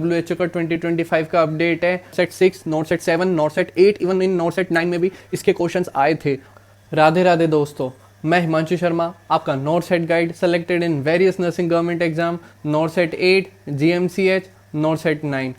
WHO का 2025 का update है। Set 6, not set 7, not set 8, even in not set 9 में भी इसके क्वेश्चंस आए थे। राधे राधे दोस्तों, मैं हिमांशु शर्मा, आपका not set guide selected in various nursing government exam, not set 8, GMCH, not set 9।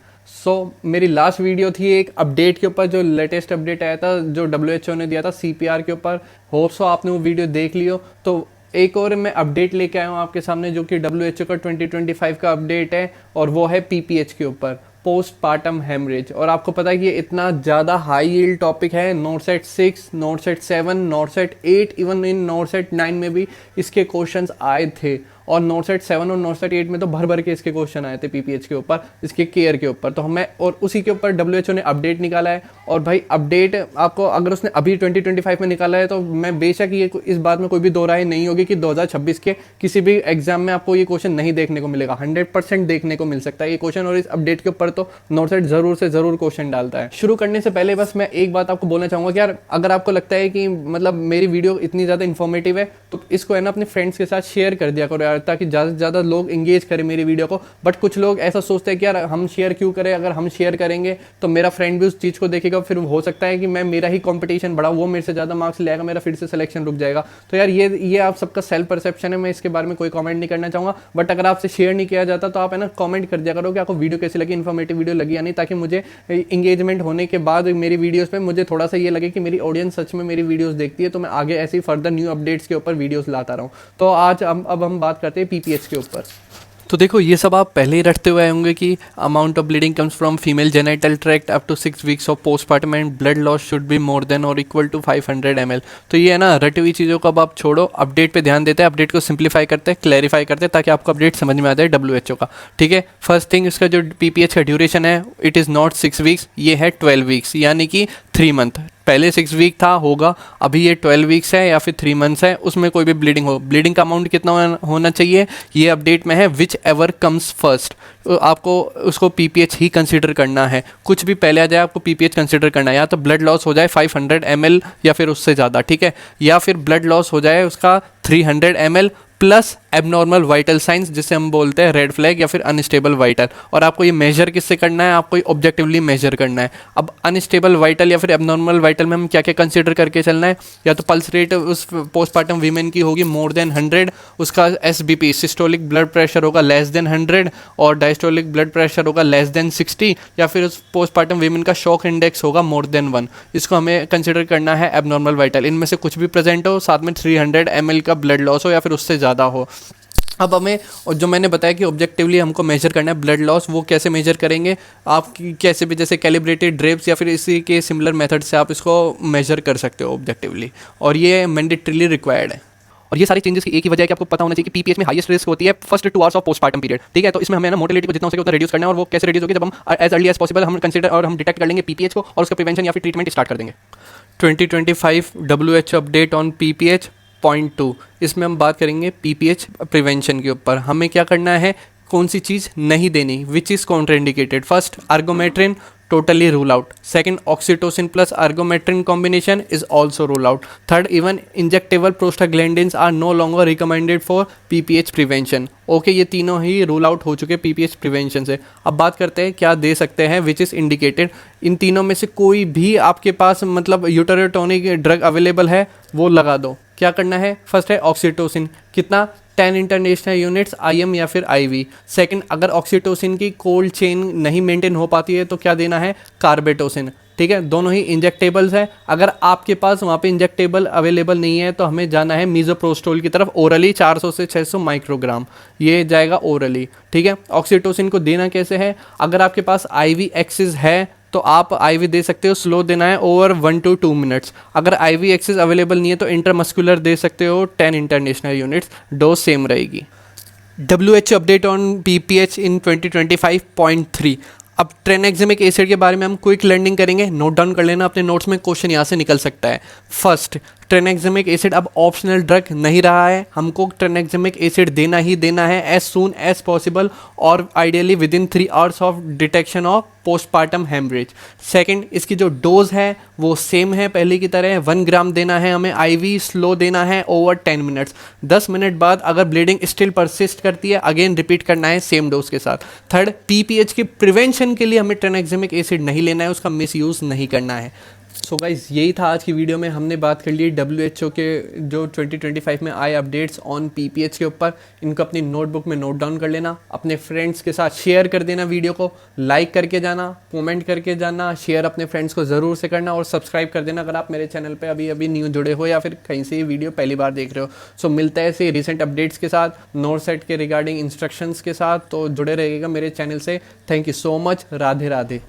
मेरी लास्ट वीडियो थी एक अपडेट के ऊपर, जो लेटेस्ट अपडेट आया था जो WHO ने दिया था CPR के ऊपर। होप सो आपने वो वीडियो देख लियो। तो एक और मैं अपडेट लेके आया हूँ आपके सामने, जो कि WHO का 2025 का अपडेट है, और वो है PPH के ऊपर, पोस्टपार्टम हेमरेज। और आपको पता है कि ये इतना ज़्यादा हाई यील्ड टॉपिक है। Not set 6, not set 7, not set 8, even in not set 9 में भी इसके क्वेश्चंस आए थे। और नॉट सेट 7 और नॉट सेट 8 में तो भर भर के इसके क्वेश्चन आए थे PPH के ऊपर, इसके केयर के ऊपर। तो हमें और उसी के ऊपर WHO ने अपडेट निकाला है। और भाई अपडेट आपको अगर उसने अभी 2025 में निकाला है, तो मैं बेशक ये इस बात में कोई भी दो राय नहीं होगी कि 2026 के किसी भी एग्जाम में आपको ये क्वेश्चन नहीं देखने को मिलेगा। 100% देखने को मिल सकता है ये क्वेश्चन। और इस अपडेट के ऊपर तो नॉट सेट जरूर से जरूर क्वेश्चन डालता है। शुरू करने से पहले बस मैं एक बात आपको बोलना चाहूँगा कि यार, अगर आपको लगता है कि मतलब मेरी वीडियो इतनी ज़्यादा इन्फॉर्मेटिव है, तो इसको है ना अपने फ्रेंड्स के साथ शेयर कर दिया करो यार, ताकि ज़्यादा से ज़्यादा लोग इंगेज करें मेरी वीडियो को। बट कुछ लोग ऐसा सोचते हैं कि यार हम शेयर क्यों करें, अगर हम शेयर करेंगे तो मेरा फ्रेंड भी उस चीज़ को देखेगा, फिर हो सकता है कि मैं मेरा ही कंपटीशन बढ़ा, वो मेरे से ज़्यादा मार्क्स ले आएगा, मेरा फिर से सिलेक्शन रुक जाएगा। तो यार ये आप सबका सेल्फ परसेप्शन है, मैं इसके बारे में कोई कमेंट नहीं करना चाहूँगा। बट अगर आपसे शेयर नहीं किया जाता तो आप है ना कमेंट कर दिया करो कि आपको वीडियो कैसी लगी, इन्फॉर्मेटिव वीडियो लगी या नहीं, ताकि मुझे इंगेजमेंट होने के बाद मेरी वीडियोज़ पे मुझे थोड़ा सा ये लगे कि मेरी ऑडियंस सच में मेरी वीडियोज़ देखती है, तो मैं आगे ऐसी फर्दर न्यू अपडेट्स के ऊपर वीडियोज़ लाता रहूँ। तो आज अब हम बात करते हैं PPH के ऊपर। तो देखो, ये सब आप पहले ही रटते हुए होंगे कि amount of bleeding comes from female genital tract up to 6 weeks of postpartum and blood loss should be more than और इक्वल टू 500 ml। तो ये है ना रटी हुई चीज़ों को अब आप छोड़ो, अपडेट पे ध्यान देते हैं, अपडेट को सिंप्लीफाई करते हैं, क्लैरिफाई करते हैं, ताकि आपको अपडेट समझ में आ जाए WHO का। ठीक है, फर्स्ट थिंग, इसका जो PPH का ड्यूरेशन है, इट इज़ नॉट 6 वीक्स, ये है 12 वीक्स, यानी कि 3 मंथ। पहले 6 वीक था होगा, अभी ये 12 वीक्स है या फिर 3 मंथ्स है, उसमें कोई भी ब्लीडिंग हो। ब्लीडिंग का अमाउंट कितना होना चाहिए, ये अपडेट में है, विच एवर कम्स फर्स्ट। आपको उसको PPH ही कंसीडर करना है। कुछ भी पहले आ जाए आपको PPH कंसीडर करना है। या तो ब्लड लॉस हो जाए 500 ml या फिर उससे ज़्यादा, ठीक है, या फिर ब्लड लॉस हो जाए उसका 300 ml plus abnormal vital science, जिसे हम बोलते हैं रेड फ्लैग या फिर अनस्टेबल वाइटल। और आपको ये मेजर किससे करना है, आपको ऑब्जेक्टिवली मेजर करना है। अब अनस्टेबल वाइटल या फिर एबनॉर्मल वाइटल में हम क्या क्या कंसीडर करके चलना है, या तो पल्स रेट उस पोस्टपार्टम वीमेन की होगी मोर देन 100, उसका SBP सिस्टोलिक ब्लड प्रेशर होगा लेस देन 100, और डायस्टोलिक ब्लड प्रेशर होगा लेस देन 60, या फिर उस पोस्टपार्टम वीमेन का शॉक इंडेक्स होगा मोर देन 1। इसको हमें कंसिडर करना है एबनॉर्मल वाइटल। इनमें से कुछ भी प्रेजेंट हो, साथ में 300 ml का ब्लड लॉस हो या फिर उससे ज़्यादा हो। अब हमें, और जो मैंने बताया कि ऑब्जेक्टिवली हमको मेजर करना है ब्लड लॉस, वो कैसे मेजर करेंगे आप, कैसे भी, जैसे कैलिब्रेटेड ड्रेप्स या फिर इसी के सिमिलर मेथड से आप इसको मेजर कर सकते हो ऑब्जेक्टिवली, और ये मैंडेटरीली रिक्वायर्ड है। और ये सारी चेंजेस की एक ही वजह है कि आपको पता होना चाहिए कि PPH में हाईएस्ट रिस्क होती है first 2 hours of postpartum period. ठीक है, तो इसमें हमें ना मोटिलिटी को जितना हो सके उतना रिड्यूस करना है। और वो कैसे रिड्यूस होगी, जब हम एज अर्ली एज पॉसिबल हम कंसीडर और हम डिटेक्ट कर लेंगे PPH को, और उसका प्रिवेंशन या फिर ट्रीटमेंट स्टार्ट कर देंगे। 2025 WHO update on PPH point 2, इसमें हम बात करेंगे PPH प्रिवेंशन के ऊपर। हमें क्या करना है, कौन सी चीज़ नहीं देनी, which is contraindicated. First, ergometrine totally rule out. Second, oxytocin plus argometrin combination is also rule out. Third, even injectable prostaglandins are no longer recommended for PPH prevention. Okay, ये तीनों ही रूल आउट हो चुके PPH prevention से। अब बात करते हैं क्या दे सकते हैं विच इज़ इंडिकेटेड। इन तीनों में से कोई भी आपके पास मतलब यूटेरोटोनिक ड्रग अवेलेबल है वो लगा दो। क्या करना है, फर्स्ट है ऑक्सीटोसिन, कितना, 10 इंटरनेशनल यूनिट्स IM या फिर IV। सेकंड, अगर ऑक्सीटोसिन की कोल्ड चेन नहीं मेंटेन हो पाती है तो क्या देना है, कार्बेटोसिन। ठीक है, दोनों ही इंजेक्टेबल्स हैं। अगर आपके पास वहाँ पे इंजेक्टेबल अवेलेबल नहीं है तो हमें जाना है मीज़ोप्रोस्टोल की तरफ, ओरली 400 से 600 माइक्रोग्राम, ये जाएगा ओरली। ठीक है, ऑक्सीटोसिन को देना कैसे है, अगर आपके पास IV एक्सिस है तो आप IV दे सकते हो, स्लो देना है ओवर 1 to 2 मिनट्स। अगर IV एक्सिस अवेलेबल नहीं है तो इंटरमस्कुलर दे सकते हो 10 इंटरनेशनल यूनिट्स, डोज सेम रहेगी। WHO अपडेट ऑन PPH इन 2025.3। अब ट्रेनएक्जिमिक एसिड के बारे में हम क्विक लर्निंग करेंगे, नोट डाउन कर लेना अपने नोट्स में, क्वेश्चन यहाँ से निकल सकता है। फर्स्ट, ट्रेनेक्सेमिक एसिड अब ऑप्शनल ड्रग नहीं रहा है, हमको ट्रेनेक्सेमिक एसिड देना ही देना है एज सून एज पॉसिबल और ideally within 3 hours of detection of postpartum haemorrhage. Second, इसकी जो डोज है वो सेम है पहले की तरह, 1 ग्राम देना है हमें, आईवी स्लो देना है ओवर 10 मिनट्स। 10 मिनट बाद अगर ब्लीडिंग स्टिल परसिस्ट करती है अगेन रिपीट करना है सेम डोज के साथ। थर्ड, पीपीएच की प्रिवेंशन के लिए हमें ट्रेनेक्सेमिक एसिड नहीं लेना है, उसका मिसयूज़ नहीं करना है। सो गाइज यही था आज की वीडियो में, हमने बात कर ली WHO के जो 2025 में आए अपडेट्स ऑन पीपीएच के ऊपर। इनको अपनी नोटबुक में नोट डाउन कर लेना, अपने फ्रेंड्स के साथ शेयर कर देना, वीडियो को लाइक करके जाना, कमेंट करके जाना, शेयर अपने फ्रेंड्स को ज़रूर से करना और सब्सक्राइब कर देना अगर आप मेरे चैनल पे अभी अभी न्यू जुड़े हो या फिर कहीं से ये वीडियो पहली बार देख रहे हो। सो मिलता है ऐसे रिसेंट अपडेट्स के साथ, नॉरसेट के रिगार्डिंग इंस्ट्रक्शंस के साथ, तो जुड़े रहिएगा मेरे चैनल से। Thank you so much, Radhe Radhe.